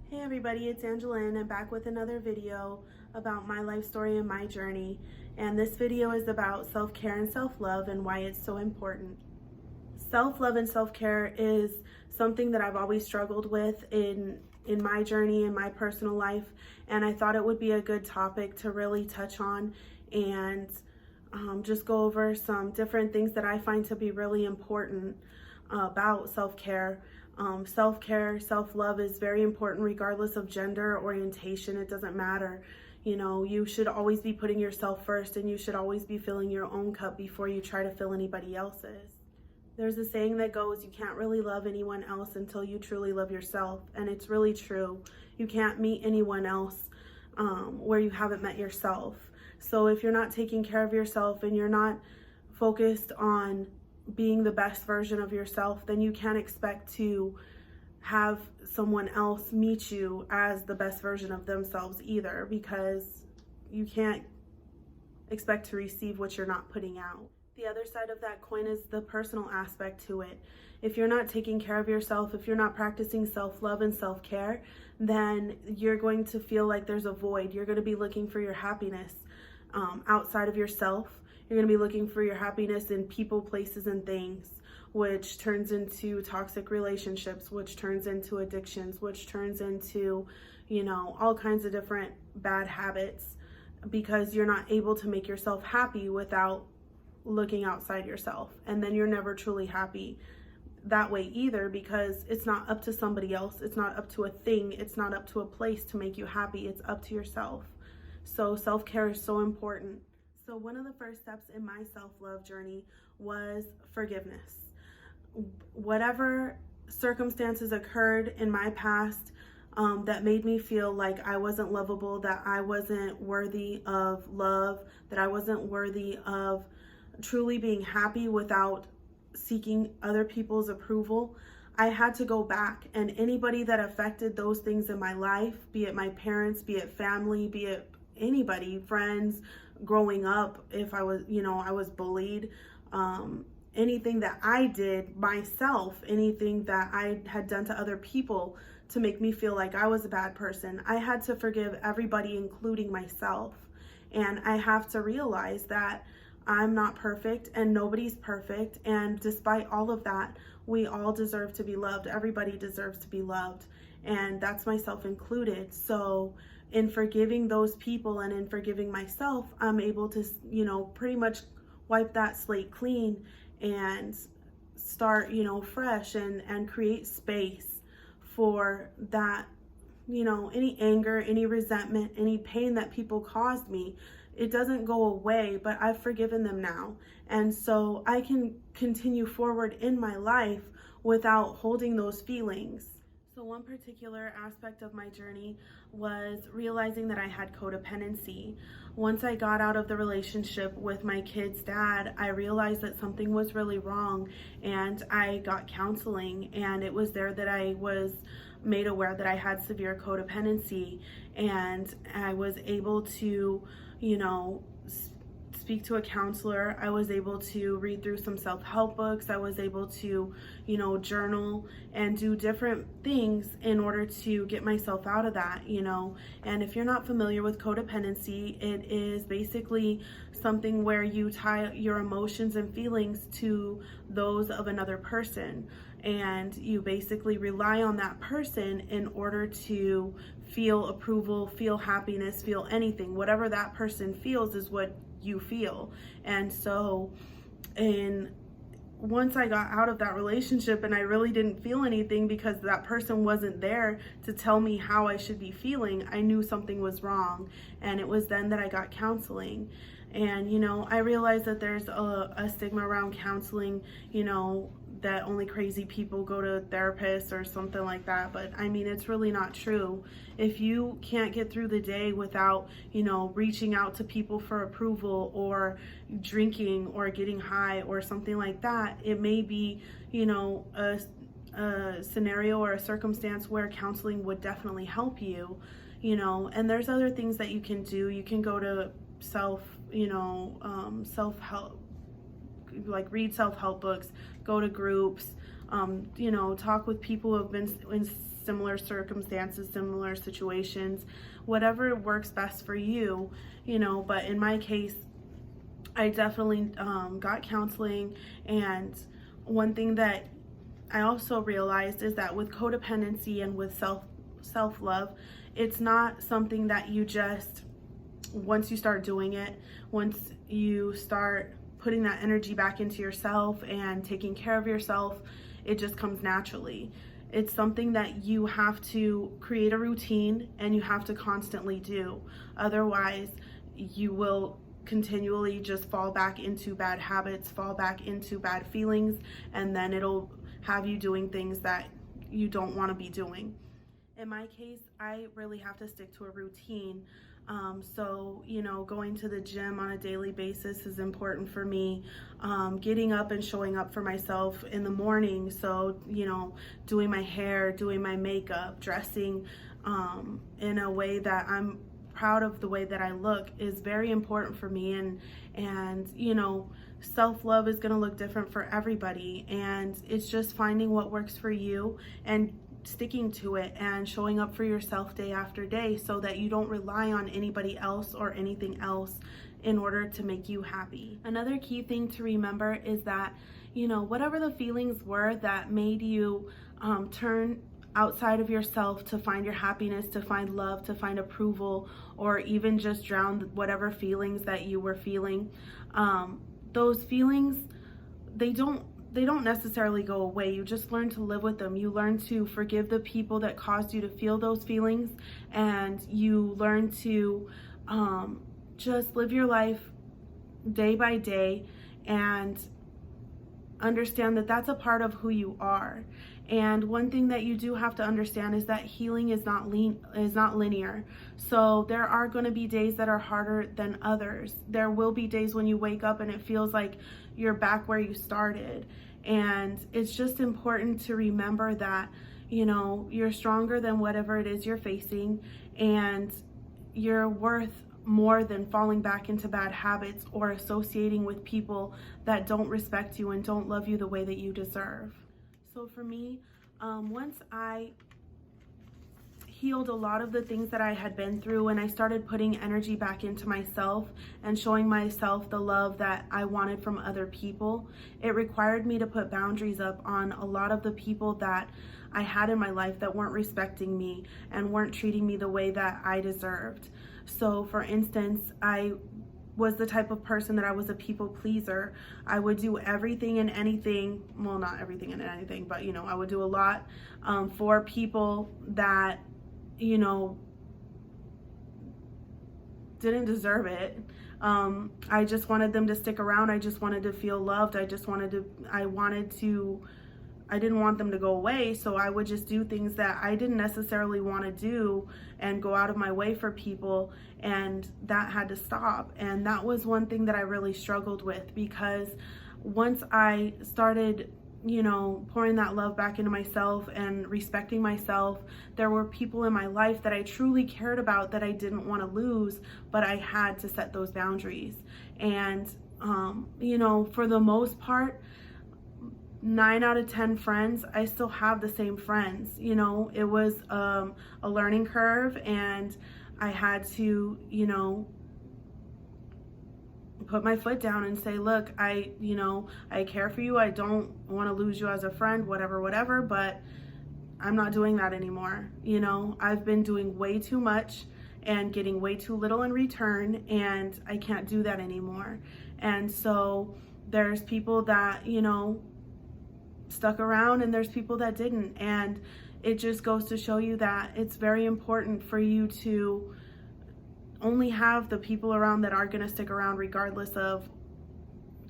Hey everybody, it's Angela and I'm back with another video about my life story and my journey. And this video is about self-care and self-love and why it's so important. Self-love and self-care is something that I've always struggled with in my journey, in my personal life. And I thought it would be a good topic to really touch on and just go over some different things that I find to be really important about self-care. Self-care, self-love is very important regardless of gender, orientation. It doesn't matter. You know, you should always be putting yourself first, and you should always be filling your own cup before you try to fill anybody else's. There's a saying that goes, you can't really love anyone else until you truly love yourself. And it's really true. You can't meet anyone else where you haven't met yourself. So if you're not taking care of yourself and you're not focused on being the best version of yourself, then you can't expect to have someone else meet you as the best version of themselves either, because you can't expect to receive what you're not putting out. The other side of that coin is the personal aspect to it. If you're not taking care of yourself, if you're not practicing self-love and self-care, then you're going to feel like there's a void. You're going to be looking for your happiness outside of yourself. You're going to be looking for your happiness in people, places, and things, which turns into toxic relationships, which turns into addictions, which turns into, you know, all kinds of different bad habits, because you're not able to make yourself happy without looking outside yourself. And then you're never truly happy that way either, because it's not up to somebody else. It's not up to a thing. It's not up to a place to make you happy. It's up to yourself. So self-care is so important. So one of the first steps in my self-love journey was forgiveness. Whatever circumstances occurred in my past that made me feel like I wasn't lovable, that I wasn't worthy of love, that I wasn't worthy of truly being happy without seeking other people's approval, I had to go back. And anybody that affected those things in my life, be it my parents, be it family, be it anybody, friends, growing up, if I was, I was bullied, anything that I did myself, anything that I had done to other people to make me feel like I was a bad person, I had to forgive everybody, including myself. And I have to realize that I'm not perfect and nobody's perfect. And despite all of that, we all deserve to be loved. Everybody deserves to be loved. And that's myself included. So in forgiving those people and in forgiving myself, I'm able to, pretty much wipe that slate clean and start, fresh and create space for that, any anger, any resentment, any pain that people caused me. It doesn't go away, but I've forgiven them now. And so I can continue forward in my life without holding those feelings. So one particular aspect of my journey was realizing that I had codependency. Once I got out of the relationship with my kid's dad, I realized that something was really wrong, and I got counseling, and it was there that I was made aware that I had severe codependency, and I was able to, speak to a counselor. I was able to read through some self-help books. I was able to, journal and do different things in order to get myself out of that, And if you're not familiar with codependency, it is basically something where you tie your emotions and feelings to those of another person. And you basically rely on that person in order to feel approval, feel happiness, feel anything. Whatever that person feels is what you feel. And so once I got out of that relationship and I really didn't feel anything because that person wasn't there to tell me how I should be feeling, I knew something was wrong. And it was then that I got counseling. And, I realized that there's a stigma around counseling, that only crazy people go to therapists or something like that. But I mean, it's really not true. If you can't get through the day without, reaching out to people for approval or drinking or getting high or something like that, it may be, a scenario or a circumstance where counseling would definitely help you, and there's other things that you can do. You can go to self-help, like read self-help books, go to groups, talk with people who have been in similar circumstances, similar situations, whatever works best for you, you know. But in my case, I definitely got counseling. And one thing that I also realized is that with codependency and with self-love, it's not something that you just, once you start doing it, once you start putting that energy back into yourself and taking care of yourself, it just comes naturally. It's something that you have to create a routine and you have to constantly do. Otherwise, you will continually just fall back into bad habits, fall back into bad feelings, and then it'll have you doing things that you don't want to be doing. In my case, I really have to stick to a routine. So, you know, going to the gym on a daily basis is important for me. Getting up and showing up for myself in the morning. So, you know, doing my hair, doing my makeup, dressing in a way that I'm proud of the way that I look is very important for me. And you know, self-love is going to look different for everybody. And it's just finding what works for you and sticking to it and showing up for yourself day after day so that you don't rely on anybody else or anything else in order to make you happy. Another key thing to remember is that, you know, whatever the feelings were that made you turn outside of yourself to find your happiness, to find love, to find approval, or even just drown whatever feelings that you were feeling, those feelings, they don't necessarily go away. You just learn to live with them. You learn to forgive the people that caused you to feel those feelings, and you learn to just live your life day by day and understand that that's a part of who you are. And one thing that you do have to understand is that healing is not linear. So there are going to be days that are harder than others. There will be days when you wake up and it feels like you're back where you started. And it's just important to remember that, you know, you're stronger than whatever it is you're facing, and you're worth more than falling back into bad habits or associating with people that don't respect you and don't love you the way that you deserve. So for me, once I healed a lot of the things that I had been through, and I started putting energy back into myself and showing myself the love that I wanted from other people, it required me to put boundaries up on a lot of the people that I had in my life that weren't respecting me and weren't treating me the way that I deserved. So for instance, I was the type of person that I was a people pleaser. I would do everything and anything, well, not everything and anything, but you know, I would do a lot for people that, you know, didn't deserve it. I just wanted them to stick around. I just wanted to feel loved. I didn't want them to go away, so I would just do things that I didn't necessarily want to do and go out of my way for people, and that had to stop. And that was one thing that I really struggled with, because once I started, you know, pouring that love back into myself and respecting myself, there were people in my life that I truly cared about that I didn't want to lose, but I had to set those boundaries. And you know, for the most part, 9 out of 10 friends, I still have the same friends. You know, it was a learning curve, and I had to, you know, put my foot down and say, look, I care for you. I don't want to lose you as a friend, whatever, but I'm not doing that anymore. You know, I've been doing way too much and getting way too little in return, and I can't do that anymore. And so there's people that, you know, stuck around, and there's people that didn't. And it just goes to show you that it's very important for you to only have the people around that are going to stick around regardless of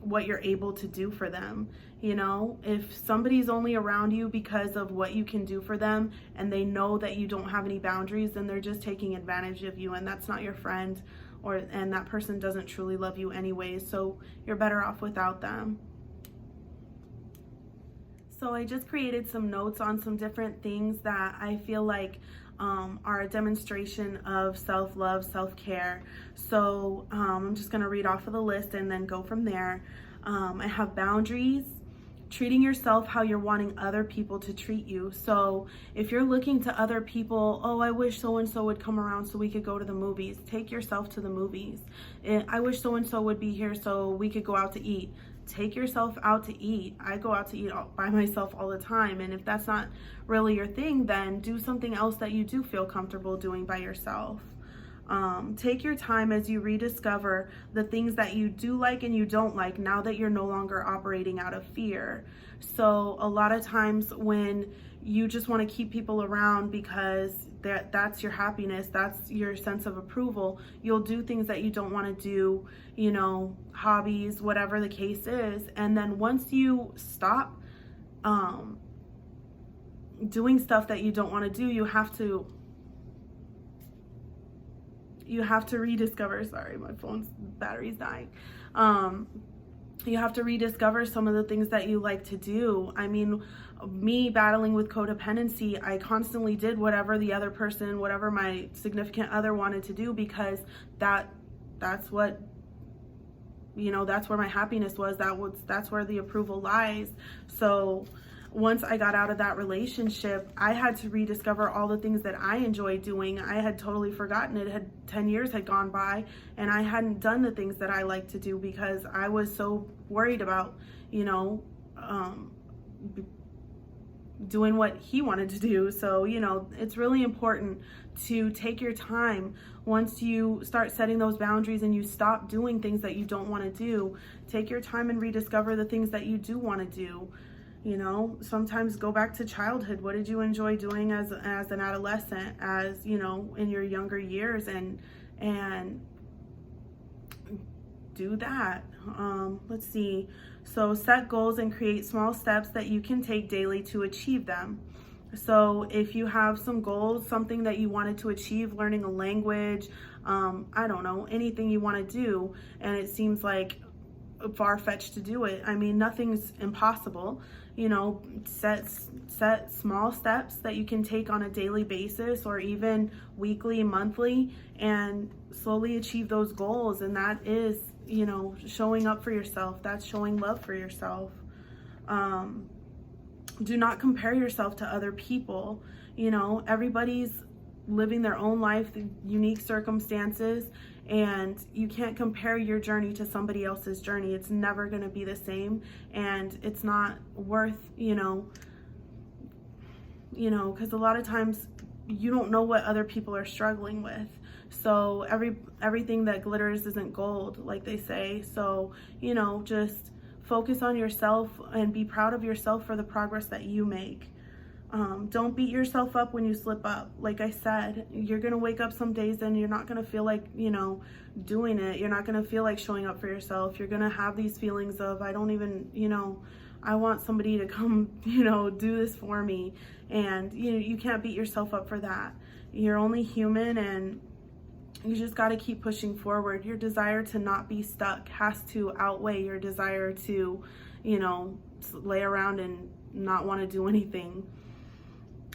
what you're able to do for them. You know, if somebody's only around you because of what you can do for them and they know that you don't have any boundaries, then they're just taking advantage of you, and that's not your friend, and that person doesn't truly love you anyways, so you're better off without them. So I just created some notes on some different things that I feel like are a demonstration of self-love, self-care. So I'm just going to read off of the list and then go from there. I have boundaries, treating yourself how you're wanting other people to treat you. So if you're looking to other people, oh, I wish so-and-so would come around so we could go to the movies, take yourself to the movies. I wish so-and-so would be here so we could go out to eat. Take yourself out to eat. I go out to eat by myself all the time. And if that's not really your thing, then do something else that you do feel comfortable doing by yourself. Take your time as you rediscover the things that you do like and you don't like now that you're no longer operating out of fear. So a lot of times when you just want to keep people around because that's your happiness, that's your sense of approval, you'll do things that you don't want to do, you know, hobbies, whatever the case is. And then once you stop doing stuff that you don't want to do, you have to rediscover, sorry, my phone's battery's dying. You have to rediscover some of the things that you like to do. I mean, me battling with codependency, I constantly did whatever the other person, whatever my significant other wanted to do, because that's what, you know, that's where my happiness was. That's where the approval lies. So once I got out of that relationship, I had to rediscover all the things that I enjoyed doing. I had totally forgotten it. 10 years had gone by and I hadn't done the things that I like to do because I was so worried about, you know, doing what he wanted to do. So, you know, it's really important to take your time. Once you start setting those boundaries and you stop doing things that you don't want to do, take your time and rediscover the things that you do want to do. You know, sometimes go back to childhood. What did you enjoy doing as an adolescent, as, you know, in your younger years, and do that. Let's see. So set goals and create small steps that you can take daily to achieve them. So if you have some goals, something that you wanted to achieve, learning a language, I don't know, anything you want to do, and it seems like far-fetched to do it. I mean, nothing's impossible. You know, set small steps that you can take on a daily basis or even weekly, monthly, and slowly achieve those goals. And that is, you know, showing up for yourself. That's showing love for yourself. Do not compare yourself to other people. You know, everybody's living their own life, unique circumstances, and you can't compare your journey to somebody else's journey. It's never going to be the same, and it's not worth, you know, because a lot of times you don't know what other people are struggling with. So everything that glitters isn't gold, like they say. So, you know, just focus on yourself and be proud of yourself for the progress that you make. Don't beat yourself up when you slip up. Like I said, you're going to wake up some days and you're not going to feel like, you know, doing it. You're not going to feel like showing up for yourself. You're going to have these feelings of, I don't even, you know, I want somebody to come, you know, do this for me. And, you know, you can't beat yourself up for that. You're only human, and you just got to keep pushing forward. Your desire to not be stuck has to outweigh your desire to, you know, lay around and not want to do anything.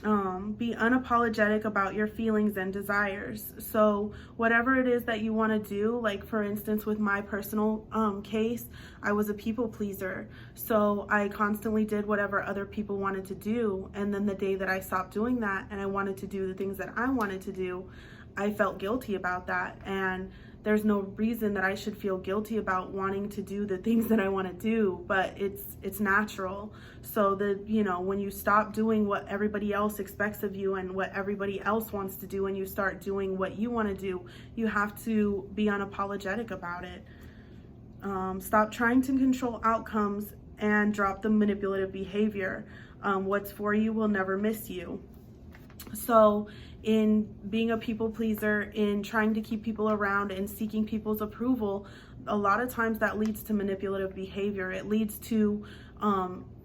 Be unapologetic about your feelings and desires. So whatever it is that you want to do, like for instance with my personal case, I was a people pleaser. So I constantly did whatever other people wanted to do, and then the day that I stopped doing that and I wanted to do the things that I wanted to do, I felt guilty about that. And there's no reason that I should feel guilty about wanting to do the things that I want to do, but it's natural. So that, you know, when you stop doing what everybody else expects of you and what everybody else wants to do, and you start doing what you want to do, you have to be unapologetic about it. Stop trying to control outcomes and drop the manipulative behavior. What's for you will never miss you. So in being a people pleaser, in trying to keep people around and seeking people's approval, a lot of times that leads to manipulative behavior. It leads to,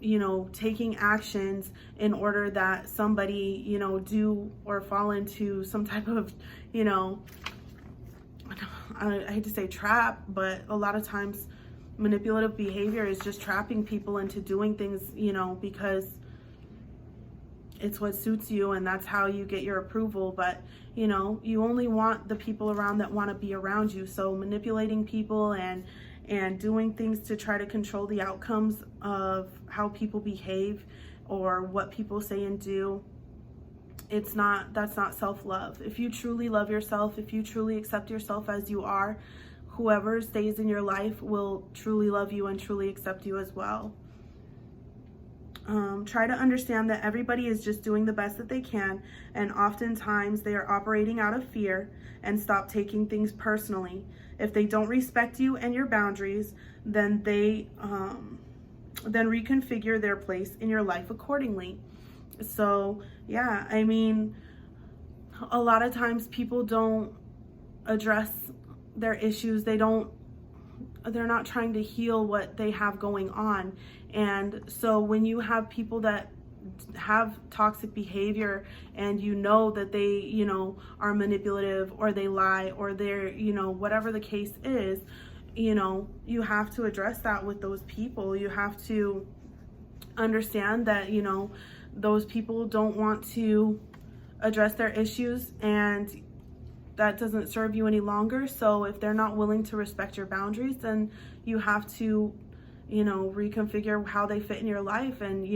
you know, taking actions in order that somebody, you know, do or fall into some type of, you know, I hate to say trap, but a lot of times manipulative behavior is just trapping people into doing things, you know, because it's what suits you and that's how you get your approval. But, you know, you only want the people around that want to be around you. So manipulating people and and doing things to try to control the outcomes of how people behave or what people say and do, that's not self-love. If you truly love yourself, if you truly accept yourself as you are, whoever stays in your life will truly love you and truly accept you as well. Try to understand that everybody is just doing the best that they can, and oftentimes they are operating out of fear, and stop taking things personally. If they don't respect you and your boundaries, then then reconfigure their place in your life accordingly. So yeah, I mean, a lot of times people don't address their issues. They're not trying to heal what they have going on. And so when you have people that have toxic behavior and you know that they, are manipulative, or they lie, or they're, whatever the case is, you have to address that with those people. You have to understand that, those people don't want to address their issues, and that doesn't serve you any longer. So if they're not willing to respect your boundaries, then you have to, reconfigure how they fit in your life and,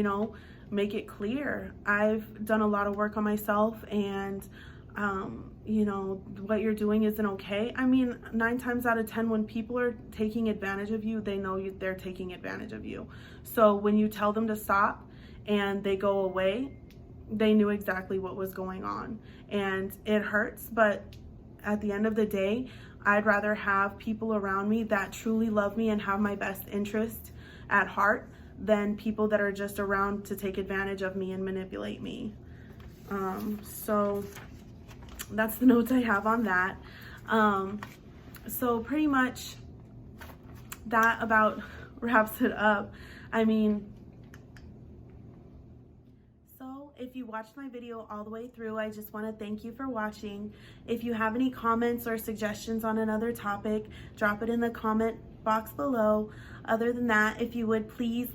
make it clear. I've done a lot of work on myself, and, what you're doing isn't okay. I mean, 9 times out of 10, when people are taking advantage of you, they know they're taking advantage of you. So when you tell them to stop and they go away, they knew exactly what was going on, and it hurts. But at the end of the day, I'd rather have people around me that truly love me and have my best interest at heart than people that are just around to take advantage of me and manipulate me. So that's the notes I have on that. So pretty much that about wraps it up. I mean, if you watched my video all the way through, I just want to thank you for watching. If you have any comments or suggestions on another topic, drop it in the comment box below. Other than that, if you would please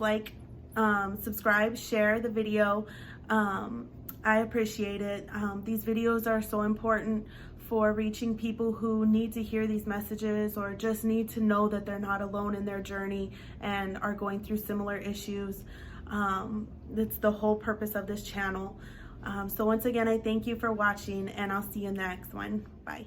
subscribe, share the video. I appreciate it. These videos are so important for reaching people who need to hear these messages, or just need to know that they're not alone in their journey and are going through similar issues. That's the whole purpose of this channel. So once again, I thank you for watching, and I'll see you in the next one. Bye.